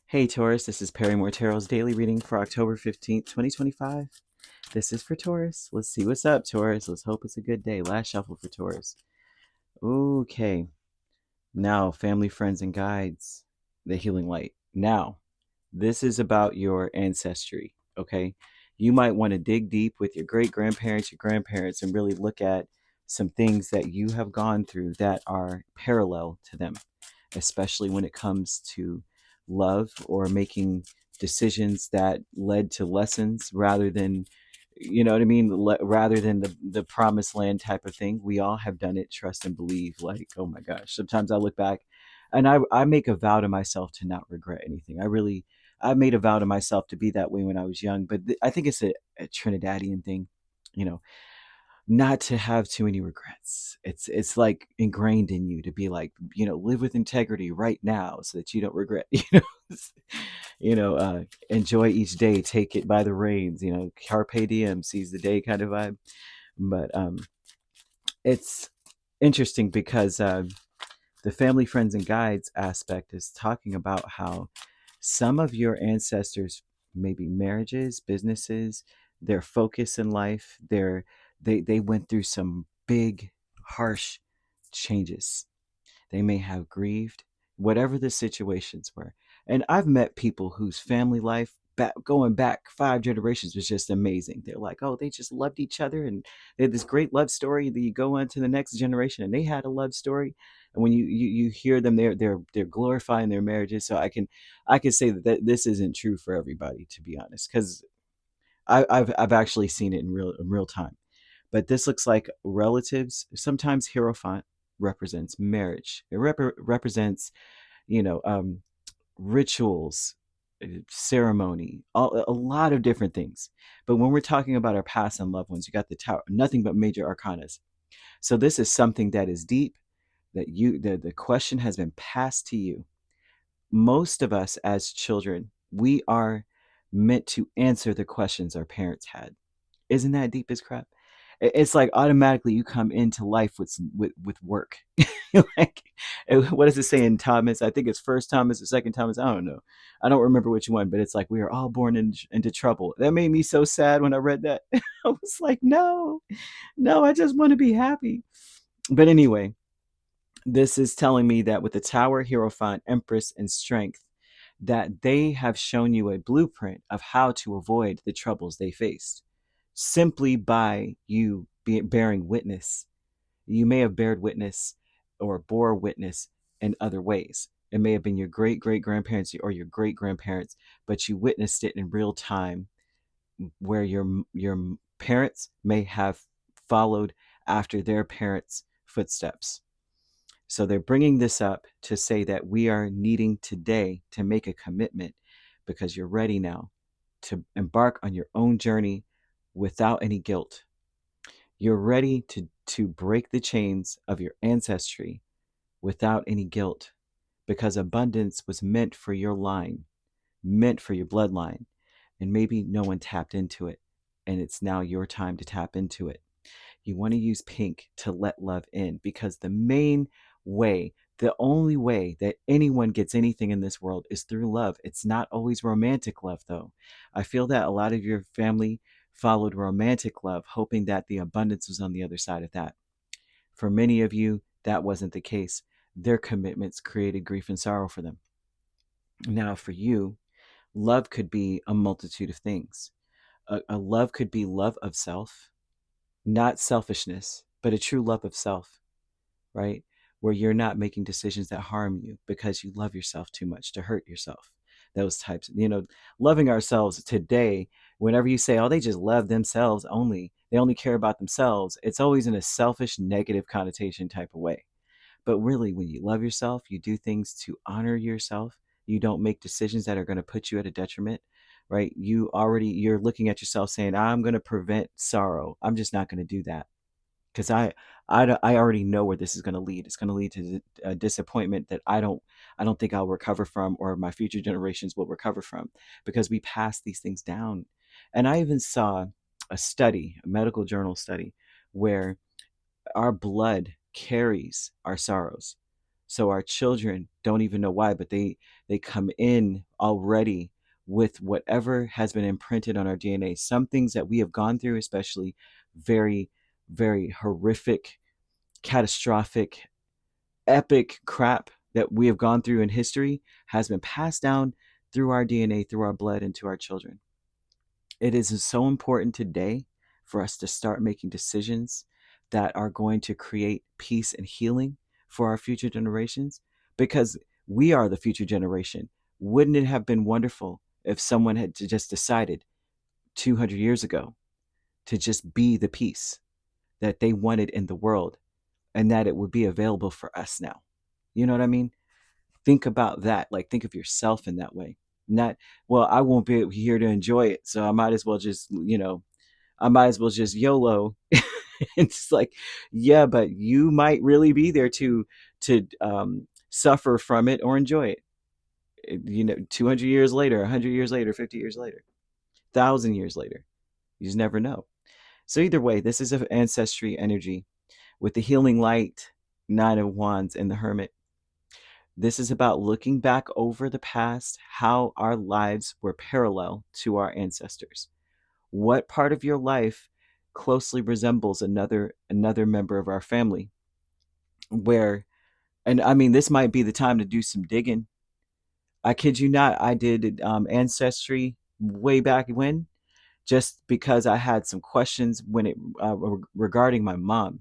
Hey Taurus, this is Perrymore Tarot's daily reading for October 15th, 2025. This is for Taurus. Let's see what's up, Taurus. Let's hope it's a good day. Last shuffle for Taurus. Okay. Now, family, friends, and guides, the healing light. Now, this is about your ancestry, okay? You might want to dig deep with your great grandparents, your grandparents, and really look at some things that you have gone through that are parallel to them, especially when it comes to love or making decisions that led to lessons rather than, you know what I mean, rather than the promised land type of thing. We all have done it, trust and believe. Like, oh my gosh, sometimes I look back and I make a vow to myself to not regret anything. I made a vow to myself to be that way when I was young, but I think it's a Trinidadian thing, you know, not to have too many regrets. It's like ingrained in you to be like, live with integrity right now so that you don't regret, enjoy each day, take it by the reins, carpe diem, seize the day kind of vibe. But it's interesting because the family, friends, and guides aspect is talking about how some of your ancestors, maybe marriages, businesses, their focus in life, they went through some big, harsh changes. They may have grieved, whatever the situations were. And I've met people whose family life, going back 5 generations, was just amazing. They're like, oh, they just loved each other, and they had this great love story. That you go on to the next generation, and they had a love story. And when you hear them, they're glorifying their marriages. So I can say that this isn't true for everybody, to be honest, because I've actually seen it in real time. But this looks like relatives. Sometimes Hierophant represents marriage. It represents, you know, um, rituals, ceremony, a lot of different things. But when we're talking about our past and loved ones, you got the tower, nothing but major arcanas. So this is something that is deep, that the question has been passed to you. Most of us as children, we are meant to answer the questions our parents had. Isn't that deep as crap? It's like automatically you come into life with work. Like, what does it say in Thomas? I think it's First Thomas or Second Thomas. I don't know. I don't remember which one, but it's like we are all born into trouble. That made me so sad when I read that. I was like, no, no, I just want to be happy. But anyway, this is telling me that with the Tower, Hierophant, Empress, and Strength, that they have shown you a blueprint of how to avoid the troubles they faced simply by you bearing witness. You may have bared witness or bore witness in other ways. It may have been your great great grandparents or your great grandparents, but you witnessed it in real time, where your parents may have followed after their parents' footsteps. So they're bringing this up to say that we are needing today to make a commitment, because you're ready now to embark on your own journey without any guilt. You're ready to break the chains of your ancestry without any guilt, because abundance was meant for your line, meant for your bloodline, and maybe no one tapped into it, and it's now your time to tap into it. You want to use pink to let love in, because the only way that anyone gets anything in this world is through love. It's not always romantic love, though. I feel that a lot of your family followed romantic love, hoping that the abundance was on the other side of that. For many of you, that wasn't the case. Their commitments created grief and sorrow for them. Now, for you, love could be a multitude of things. A love could be love of self, not selfishness, but a true love of self, right? Where you're not making decisions that harm you because you love yourself too much to hurt yourself. Those types, loving ourselves today, whenever you say, oh, they just love themselves only, they only care about themselves, it's always in a selfish, negative connotation type of way. But really, when you love yourself, you do things to honor yourself. You don't make decisions that are going to put you at a detriment, right? You're looking at yourself saying, I'm going to prevent sorrow. I'm just not going to do that, because I already know where this is going to lead. It's going to lead to a disappointment that I don't think I'll recover from, or my future generations will recover from, because we pass these things down. And I even saw a medical journal study, where our blood carries our sorrows. So our children don't even know why, but they come in already with whatever has been imprinted on our DNA. Some things that we have gone through, especially very, very horrific, catastrophic, epic crap that we have gone through in history, has been passed down through our DNA, through our blood, into our children. It is so important today for us to start making decisions that are going to create peace and healing for our future generations, because we are the future generation. Wouldn't it have been wonderful if someone had just decided 200 years ago to just be the peace that they wanted in the world, and that it would be available for us now? You know what I mean? Think about that. Like, think of yourself in that way. Not, well, I won't be here to enjoy it, so I might as well just, I might as well just YOLO. It's like, yeah, but you might really be there to suffer from it or enjoy it. 200 years later, 100 years later, 50 years later, 1,000 years later, you just never know. So either way, this is an ancestry energy with the healing light, Nine of Wands, and the Hermit. This is about looking back over the past, how our lives were parallel to our ancestors. What part of your life closely resembles another member of our family? Where, and I mean, this might be the time to do some digging. I kid you not, I did ancestry way back when, just because I had some questions when it regarding my mom.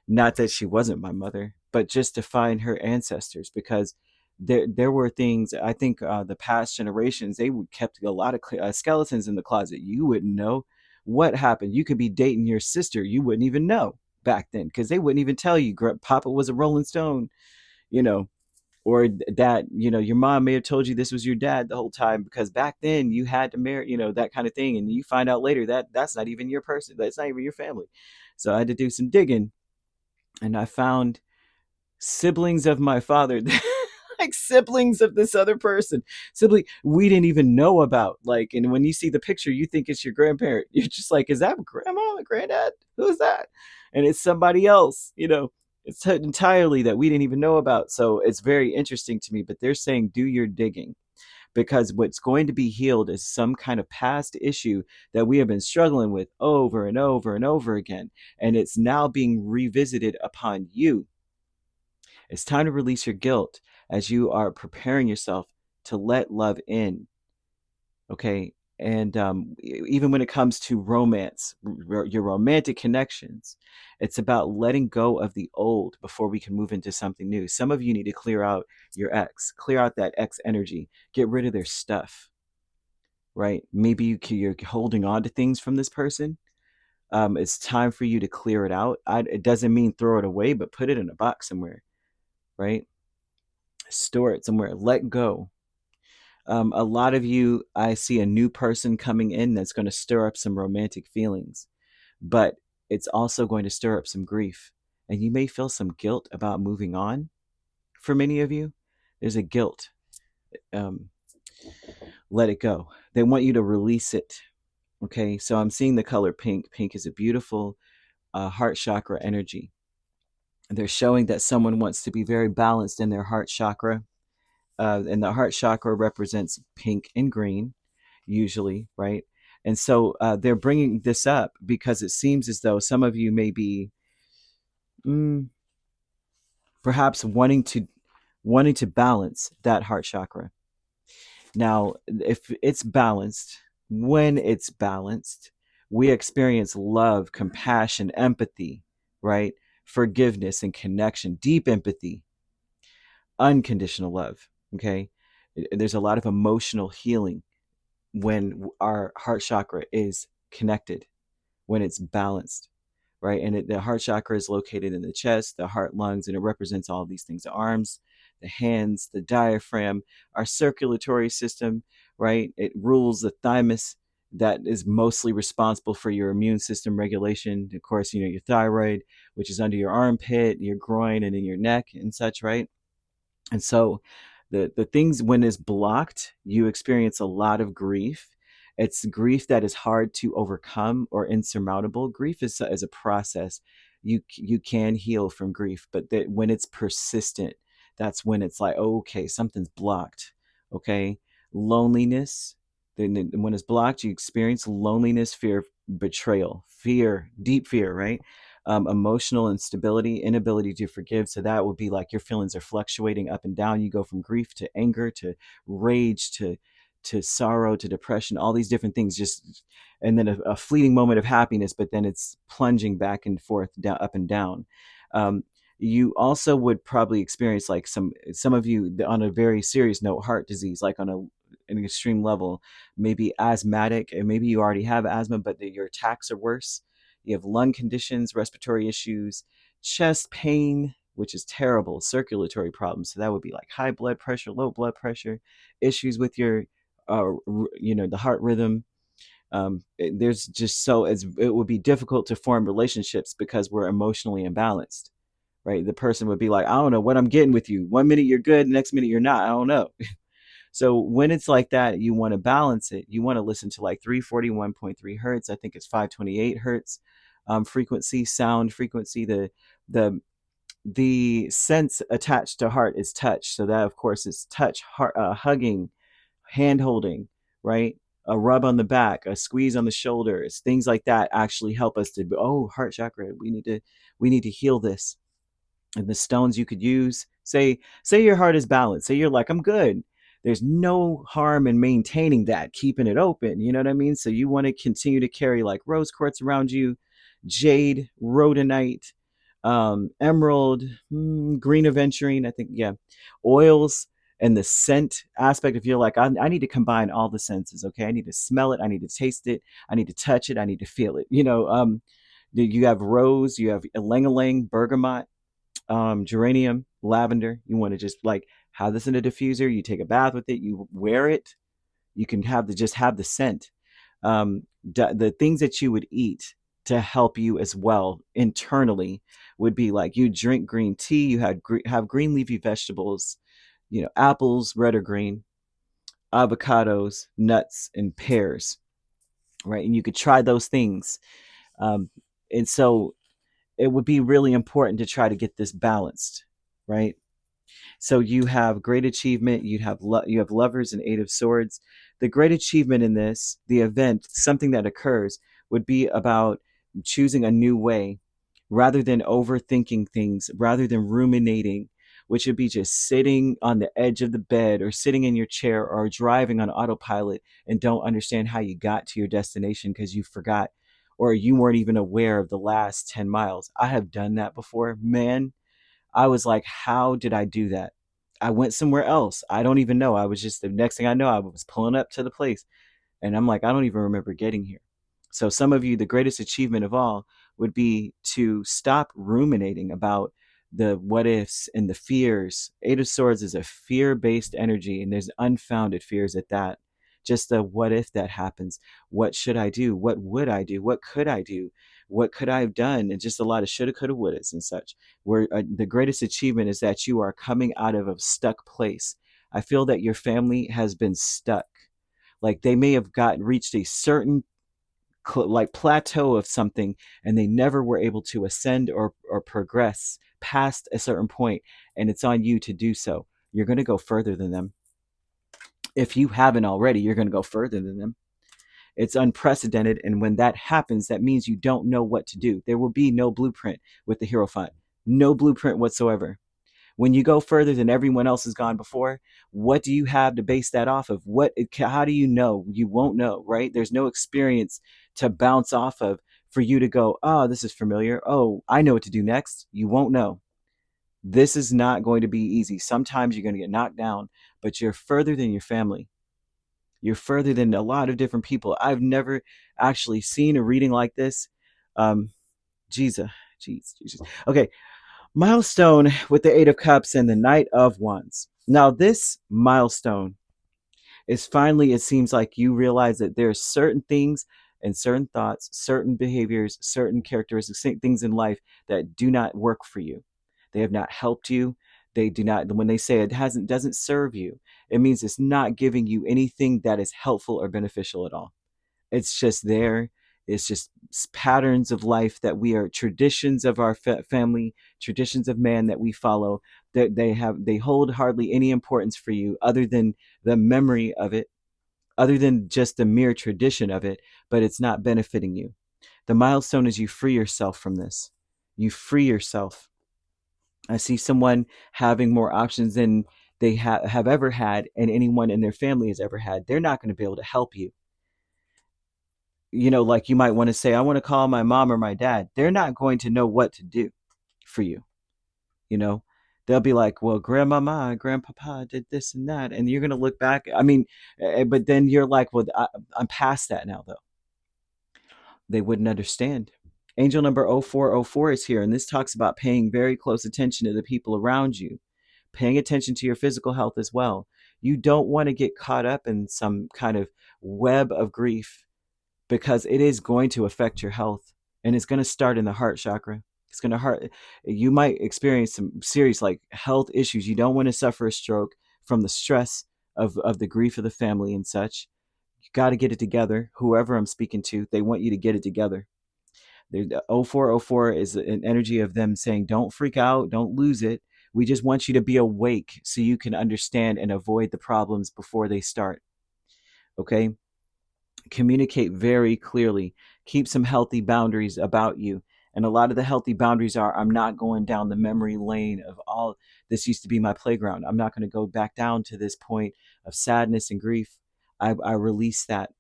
Not that she wasn't my mother, but just to find her ancestors, because there were things, I think the past generations, they would kept a lot of skeletons in the closet. You wouldn't know what happened. You could be dating your sister, you wouldn't even know back then, because they wouldn't even tell you Papa was a Rolling Stone, you know, or that, your mom may have told you this was your dad the whole time, because back then you had to marry, that kind of thing, and you find out later that that's not even your person, that's not even your family. So I had to do some digging, and I found siblings of my father, like siblings of this other person, sibling we didn't even know about. Like, and when you see the picture, you think it's your grandparent. You're just like, is that grandma, granddad? Who's that? And it's somebody else. It's entirely that we didn't even know about. So it's very interesting to me. But they're saying do your digging, because what's going to be healed is some kind of past issue that we have been struggling with over and over and over again, and it's now being revisited upon you. It's time to release your guilt as you are preparing yourself to let love in. Okay. And even when it comes to romance, your romantic connections, it's about letting go of the old before we can move into something new. Some of you need to clear out your ex, clear out that ex energy, get rid of their stuff, right? Maybe you're holding on to things from this person. It's time for you to clear it out. It doesn't mean throw it away, but put it in a box somewhere, right? Store it somewhere, let go. A lot of you, I see a new person coming in that's going to stir up some romantic feelings, but it's also going to stir up some grief. And you may feel some guilt about moving on. For many of you, there's a guilt. Um, let it go. They want you to release it. Okay, so I'm seeing the color pink. Pink is a beautiful heart chakra energy. They're showing that someone wants to be very balanced in their heart chakra. And the heart chakra represents pink and green, usually, right? And so they're bringing this up because it seems as though some of you may be mm, perhaps wanting to balance that heart chakra. Now, if it's balanced, when it's balanced, we experience love, compassion, empathy, right? Forgiveness and connection, deep empathy, unconditional love. Okay. There's a lot of emotional healing when our heart chakra is connected, when it's balanced, right? And the heart chakra is located in the chest, the heart, lungs, and it represents all of these things: the arms, the hands, the diaphragm, our circulatory system, right? It rules the thymus, that is mostly responsible for your immune system regulation. Of course, your thyroid, which is under your armpit, your groin, and in your neck and such, right? And so the things, when it's blocked, you experience a lot of grief. It's grief that is hard to overcome or insurmountable. Grief is a process. You can heal from grief, but that when it's persistent, that's when it's like, okay, something's blocked. Okay. Loneliness. Then when it's blocked, you experience loneliness, fear, betrayal, fear, deep fear, right? Emotional instability, inability to forgive. So that would be like your feelings are fluctuating up and down. You go from grief to anger to rage to sorrow to depression, all these different things, just and then a fleeting moment of happiness, but then it's plunging back and forth, down, up and down. Um, you also would probably experience, like some of you, on a very serious note, heart disease, like on an extreme level, maybe asthmatic, and maybe you already have asthma, but your attacks are worse. You have lung conditions, respiratory issues, chest pain, which is terrible, circulatory problems. So that would be like high blood pressure, low blood pressure, issues with your, the heart rhythm. There's just it would be difficult to form relationships because we're emotionally imbalanced, right? The person would be like, I don't know what I'm getting with you. One minute you're good, next minute you're not. I don't know. So when it's like that, you want to balance it. You want to listen to like 341.3 hertz. I think it's 528 hertz frequency, sound frequency. The the sense attached to heart is touch. So that, of course, is touch, heart, hugging, hand holding, right? A rub on the back, a squeeze on the shoulders, things like that actually help us to, oh, heart chakra, we need to heal this. And the stones you could use, say your heart is balanced, say you're like, I'm good, there's no harm in maintaining that, keeping it open, you know what I mean? So you want to continue to carry like rose quartz around you, jade, rhodonite, emerald, green aventurine, I think, yeah, oils. And the scent aspect, if you're like, I need to combine all the senses, okay, I need to smell it, I need to taste it, I need to touch it, I need to feel it, you have rose, you have ylang-ylang, bergamot, geranium, lavender. You want to just like have this in a diffuser. You take a bath with it. You wear it. You can just have the scent. The things that you would eat to help you as well internally would be like, you drink green tea. You have green leafy vegetables. Apples, red or green, avocados, nuts, and pears. Right, and you could try those things. And so it would be really important to try to get this balanced, right? So you have great achievement. You have lovers and eight of swords. The great achievement in this, the event, something that occurs, would be about choosing a new way, rather than overthinking things, rather than ruminating, which would be just sitting on the edge of the bed or sitting in your chair or driving on autopilot and don't understand how you got to your destination because you forgot or you weren't even aware of the last 10 miles. I have done that before. Man, I was like, how did I do that? I went somewhere else. I don't even know. I was just, the next thing I know, I was pulling up to the place. And I'm like, I don't even remember getting here. So some of you, the greatest achievement of all would be to stop ruminating about the what ifs and the fears. Eight of Swords is a fear-based energy, and there's unfounded fears at that. Just the what if that happens? What should I do? What would I do? What could I do? What could I have done? And just a lot of shoulda, coulda, wouldas and such. Where the greatest achievement is that you are coming out of a stuck place. I feel that your family has been stuck, like they may have reached a certain like plateau of something, and they never were able to ascend or progress past a certain point, and it's on you to do so. You're going to go further than them. If you haven't already, you're going to go further than them. It's unprecedented, and when that happens, that means you don't know what to do. There will be no blueprint with the Hierophant, no blueprint whatsoever. When you go further than everyone else has gone before, what do you have to base that off of? How do you know? You won't know, right? There's no experience to bounce off of for you to go, oh, this is familiar. Oh, I know what to do next. You won't know. This is not going to be easy. Sometimes you're going to get knocked down, but you're further than your family. You're further than a lot of different people. I've never actually seen a reading like this. Jesus, Jesus. Okay, milestone with the Eight of Cups and the Knight of Wands. Now, this milestone is finally, it seems like you realize that there are certain things and certain thoughts, certain behaviors, certain characteristics, things in life that do not work for you. They have not helped you. They do not, when they say doesn't serve you, it means it's not giving you anything that is helpful or beneficial at all. It's just there. It's just patterns of life that we are, traditions of our family, traditions of man that we follow They hold hardly any importance for you other than the memory of it, other than just the mere tradition of it, but it's not benefiting you. The milestone is you free yourself from this. You free yourself. I see someone having more options than they have ever had, and anyone in their family has ever had. They're not going to be able to help you. Like you might want to say, I want to call my mom or my dad. They're not going to know what to do for you. You know, they'll be like, well, grandmama and grandpapa did this and that. And you're going to look back. I mean, but then you're like, well, I'm past that now, though. They wouldn't understand. Angel number 0404 is here, and this talks about paying very close attention to the people around you, paying attention to your physical health as well. You don't want to get caught up in some kind of web of grief, because it is going to affect your health, and it's going to start in the heart chakra. It's going to hurt. You might experience some serious health issues. You don't want to suffer a stroke from the stress of the grief of the family and such. You got to get it together. Whoever I'm speaking to, they want you to get it together. The 0404 is an energy of them saying, don't freak out, don't lose it. We just want you to be awake so you can understand and avoid the problems before they start. Okay? Communicate very clearly. Keep some healthy boundaries about you. And a lot of the healthy boundaries are, I'm not going down the memory lane of all this used to be my playground. I'm not going to go back down to this point of sadness and grief. I release that.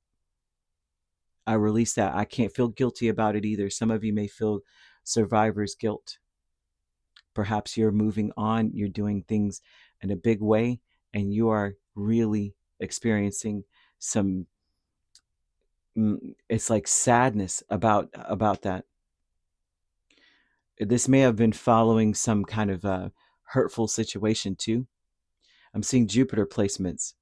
I release that. I can't feel guilty about it either. Some of you may feel survivor's guilt. Perhaps you're moving on, you're doing things in a big way, and you are really experiencing some, it's like sadness about that. This may have been following some kind of hurtful situation too. I'm seeing Jupiter placements.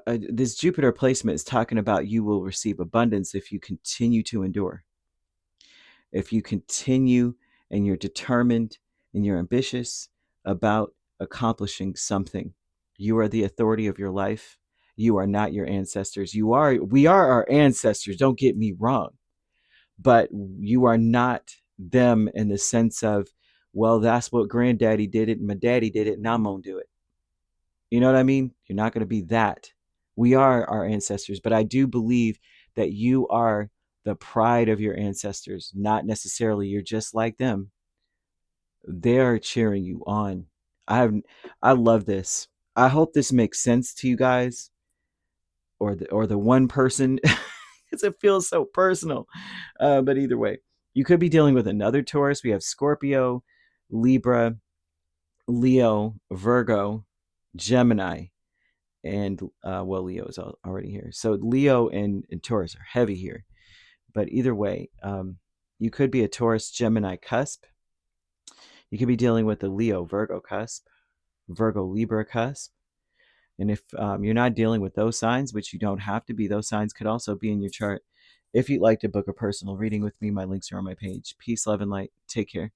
This Jupiter placement is talking about you will receive abundance if you continue to endure. If you continue and you're determined and you're ambitious about accomplishing something. You are the authority of your life. You are not your ancestors. We are our ancestors, don't get me wrong. But you are not them in the sense of, well, that's what granddaddy did it and my daddy did it and I'm going to do it. You know what I mean? You're not going to be that. We are our ancestors, but I do believe that you are the pride of your ancestors, not necessarily you're just like them. They're cheering you on. I love this. I hope this makes sense to you guys, or the one person, because it feels so personal. But either way, you could be dealing with another Taurus. We have Scorpio, Libra, Leo, Virgo, Gemini, and well, Leo is already here. So Leo and Taurus are heavy here. But either way, you could be a Taurus Gemini cusp. You could be dealing with a Leo Virgo cusp, Virgo Libra cusp. And if you're not dealing with those signs, which you don't have to be, those signs could also be in your chart. If you'd like to book a personal reading with me, my links are on my page. Peace, love, and light. Take care.